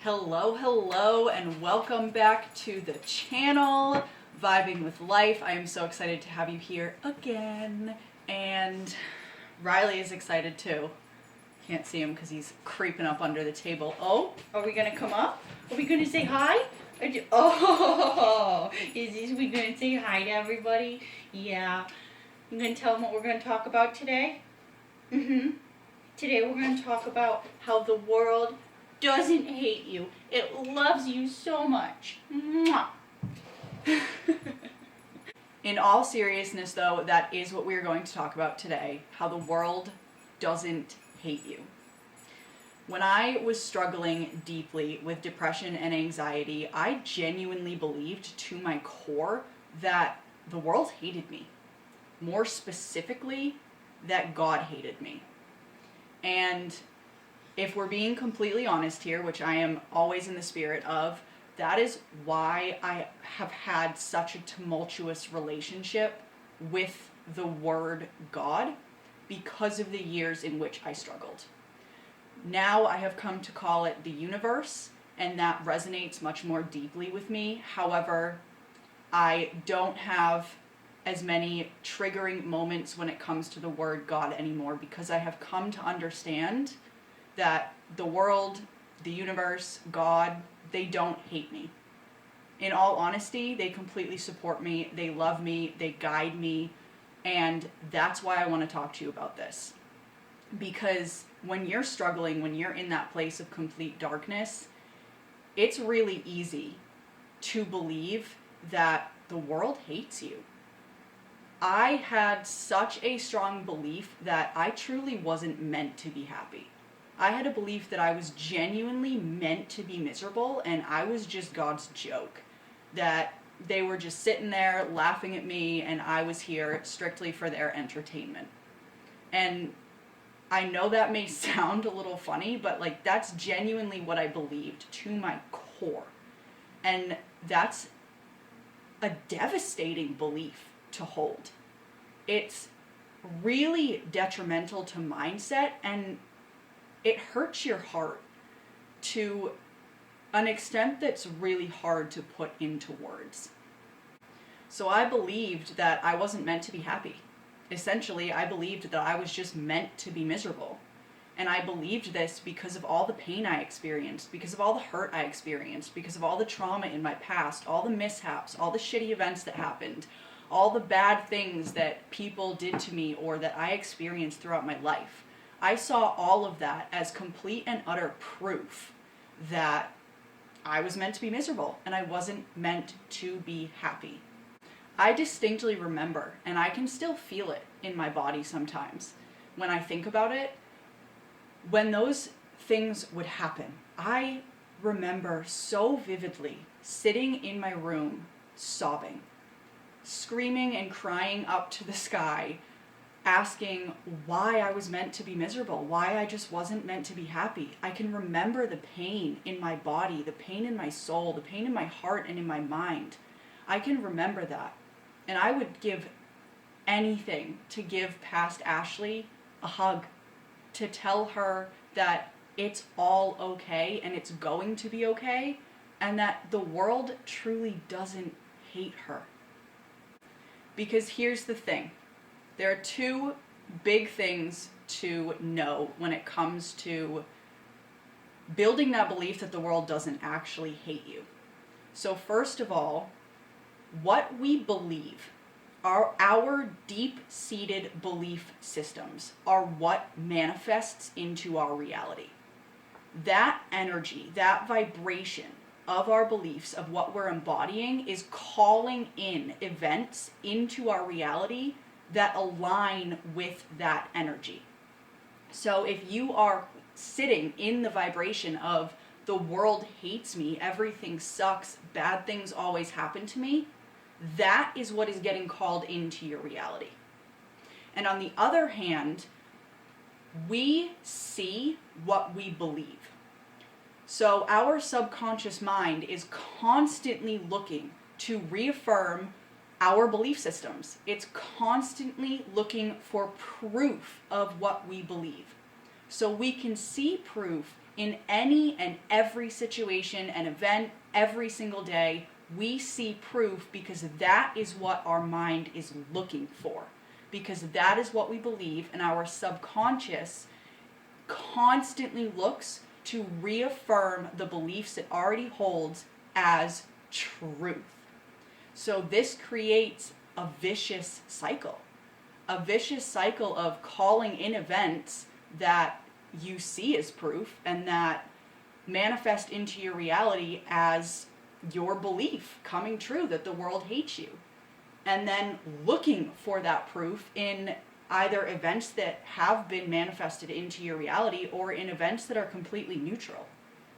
Hello, and welcome back to the channel, Vibing with Life. I am so excited to have you here again, and Riley is excited too. Can't see him because he's creeping up under the table. Oh, are we gonna come up? Are we gonna say hi? Oh, we gonna say hi to everybody? Yeah. I'm gonna tell them what we're gonna talk about today. Today we're gonna talk about how the world doesn't hate you. It loves you so much. Mwah. In all seriousness though, that is what we're going to talk about today, how the world doesn't hate you. When I was struggling deeply with depression and anxiety, I genuinely believed to my core that the world hated me. More specifically, that God hated me. And if we're being completely honest here, which I am always in the spirit of, that is why I have had such a tumultuous relationship with the word God, because of the years in which I struggled. Now I have come to call it the universe, and that resonates much more deeply with me. However, I don't have as many triggering moments when it comes to the word God anymore, because I have come to understand that the world, the universe, God, they don't hate me. In all honesty, they completely support me, they love me, they guide me, and that's why I want to talk to you about this. Because when you're struggling, when you're in that place of complete darkness, it's really easy to believe that the world hates you. I had such a strong belief that I truly wasn't meant to be happy. I had a belief that I was genuinely meant to be miserable, and I was just God's joke. That they were just sitting there laughing at me, and I was here strictly for their entertainment. And I know that may sound a little funny, but that's genuinely what I believed to my core. And that's a devastating belief to hold. It's really detrimental to mindset, and it hurts your heart to an extent that's really hard to put into words. So I believed that I wasn't meant to be happy. Essentially, I believed that I was just meant to be miserable. And I believed this because of all the pain I experienced, because of all the hurt I experienced, because of all the trauma in my past, all the mishaps, all the shitty events that happened, all the bad things that people did to me or that I experienced throughout my life. I saw all of that as complete and utter proof that I was meant to be miserable and I wasn't meant to be happy. I distinctly remember, and I can still feel it in my body sometimes when I think about it, when those things would happen. I remember so vividly sitting in my room sobbing, screaming and crying up to the sky, asking why I was meant to be miserable, why I just wasn't meant to be happy. I can remember the pain in my body, the pain in my soul, the pain in my heart and in my mind. I can remember that. And I would give anything to give past Ashley a hug, to tell her that it's all okay and it's going to be okay, and that the world truly doesn't hate her. Because here's the thing. There are two big things to know when it comes to building that belief that the world doesn't actually hate you. So first of all, what we believe, our deep-seated belief systems are what manifests into our reality. That energy, that vibration of our beliefs, of what we're embodying, is calling in events into our reality that align with that energy. So if you are sitting in the vibration of the world hates me, everything sucks, bad things always happen to me, that is what is getting called into your reality. And on the other hand, we see what we believe. So our subconscious mind is constantly looking to reaffirm our belief systems. It's constantly looking for proof of what we believe. So we can see proof In any and every situation and event, every single day, we see proof because that is what our mind is looking for. Because that is what we believe, and our subconscious constantly looks to reaffirm the beliefs it already holds as truth. So this creates a vicious cycle of calling in events that you see as proof and that manifest into your reality as your belief coming true that the world hates you. And then looking for that proof in either events that have been manifested into your reality or in events that are completely neutral.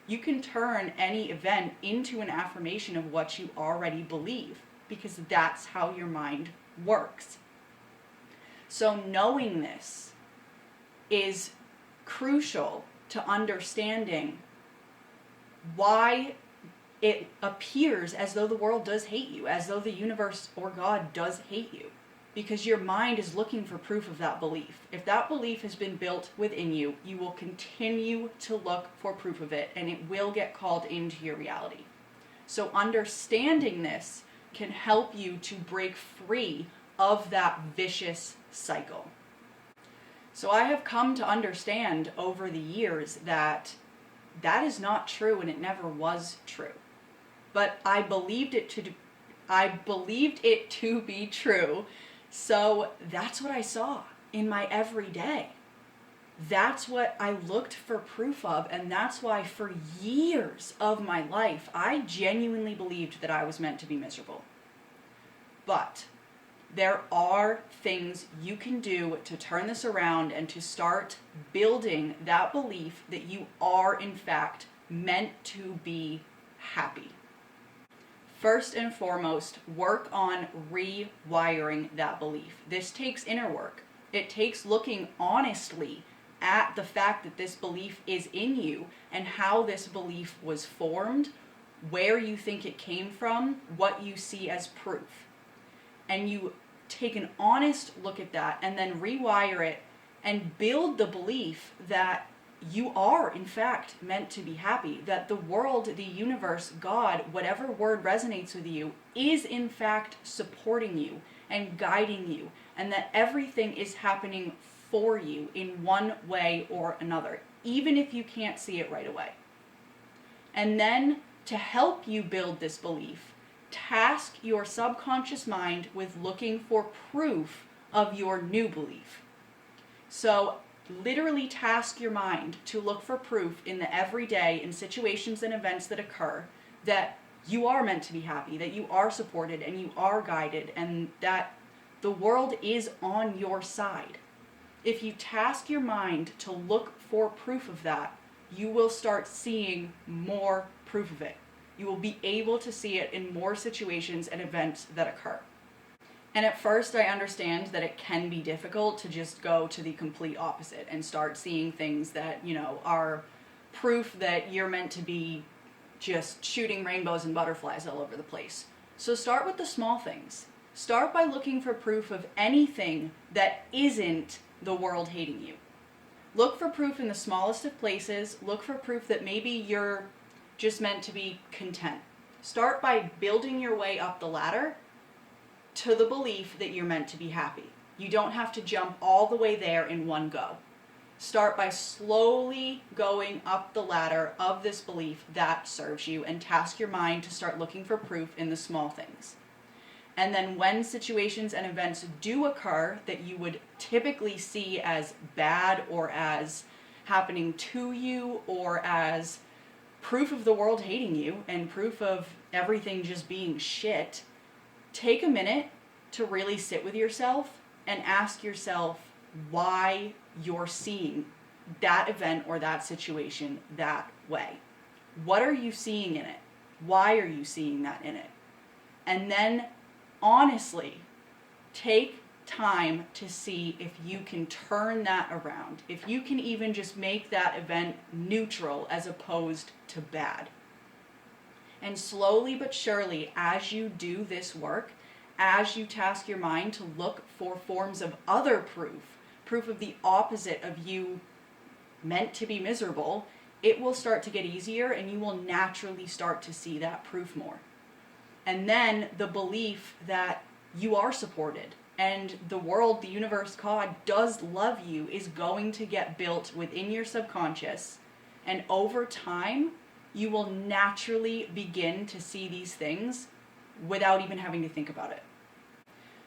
You can turn any event into an affirmation of what you already believe because that's how your mind works. So knowing this is crucial to understanding why it appears as though the world does hate you, as though the universe or God does hate you, because your mind is looking for proof of that belief. If that belief has been built within you, you will continue to look for proof of it, and it will get called into your reality. So understanding this can help you to break free of that vicious cycle. So I have come to understand over the years that that is not true, and it never was true. But I believed it to be true, so that's what I saw in my everyday. That's what I looked for proof of, and that's why for years of my life, I genuinely believed that I was meant to be miserable. But there are things you can do to turn this around and to start building that belief that you are, in fact, meant to be happy. First and foremost, work on rewiring that belief. This takes inner work. It takes looking honestly at the fact that this belief is in you and how this belief was formed, where you think it came from, what you see as proof. And you take an honest look at that and then rewire it and build the belief that you are, in fact, meant to be happy, that the world, the universe, God, whatever word resonates with you, is in fact supporting you and guiding you, and that everything is happening for you in one way or another, even if you can't see it right away. And then, to help you build this belief, task your subconscious mind with looking for proof of your new belief. So, literally task your mind to look for proof in the everyday, in situations and events that occur, that you are meant to be happy, that you are supported and you are guided, and that the world is on your side. If you task your mind to look for proof of that, you will start seeing more proof of it. You will be able to see it in more situations and events that occur. And at first, I understand that it can be difficult to just go to the complete opposite and start seeing things that, are proof that you're meant to be just shooting rainbows and butterflies all over the place. So start with the small things. Start by looking for proof of anything that isn't the world hating you. Look for proof in the smallest of places. Look for proof that maybe you're just meant to be content. Start by building your way up the ladder to the belief that you're meant to be happy. You don't have to jump all the way there in one go. Start by slowly going up the ladder of this belief that serves you, and task your mind to start looking for proof in the small things. And then when situations and events do occur that you would typically see as bad or as happening to you or as proof of the world hating you and proof of everything just being shit, take a minute to really sit with yourself and ask yourself why you're seeing that event or that situation that way. What are you seeing in it? Why are you seeing that in it? And then honestly, take time to see if you can turn that around, if you can even just make that event neutral as opposed to bad. And slowly but surely, as you do this work, as you task your mind to look for forms of other proof of the opposite of you meant to be miserable, it will start to get easier and you will naturally start to see that proof more. And then the belief that you are supported and the world, the universe, God does love you is going to get built within your subconscious. And over time, you will naturally begin to see these things without even having to think about it.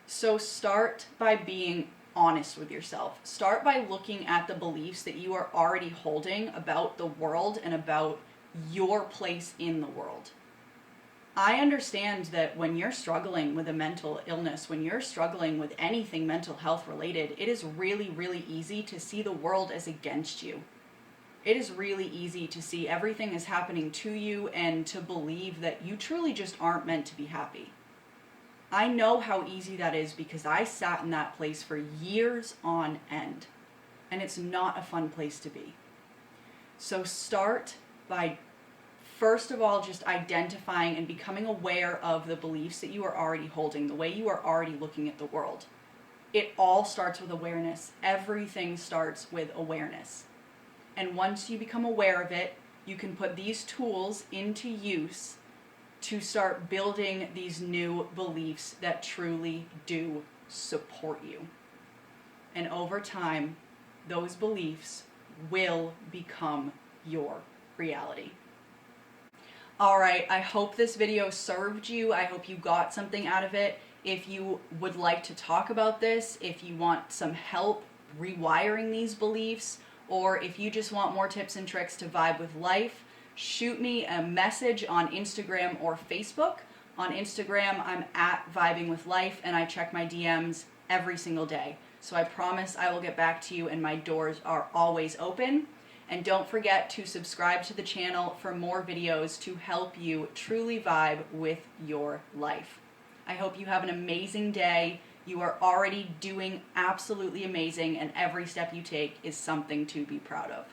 So start by being honest with yourself. Start by looking at the beliefs that you are already holding about the world and about your place in the world. I understand that when you're struggling with a mental illness, when you're struggling with anything mental health related, it is really, really easy to see the world as against you. It is really easy to see everything is happening to you and to believe that you truly just aren't meant to be happy. I know how easy that is because I sat in that place for years on end, and it's not a fun place to be. So start by, first of all, just identifying and becoming aware of the beliefs that you are already holding, the way you are already looking at the world. It all starts with awareness. Everything starts with awareness. And once you become aware of it, you can put these tools into use to start building these new beliefs that truly do support you. And over time, those beliefs will become your reality. All right, I hope this video served you. I hope you got something out of it. If you would like to talk about this, if you want some help rewiring these beliefs, or if you just want more tips and tricks to vibe with life, shoot me a message on Instagram or Facebook. On Instagram, I'm at Vibing with Life, and I check my DMs every single day. So I promise I will get back to you, and my doors are always open. And don't forget to subscribe to the channel for more videos to help you truly vibe with your life. I hope you have an amazing day. You are already doing absolutely amazing, and every step you take is something to be proud of.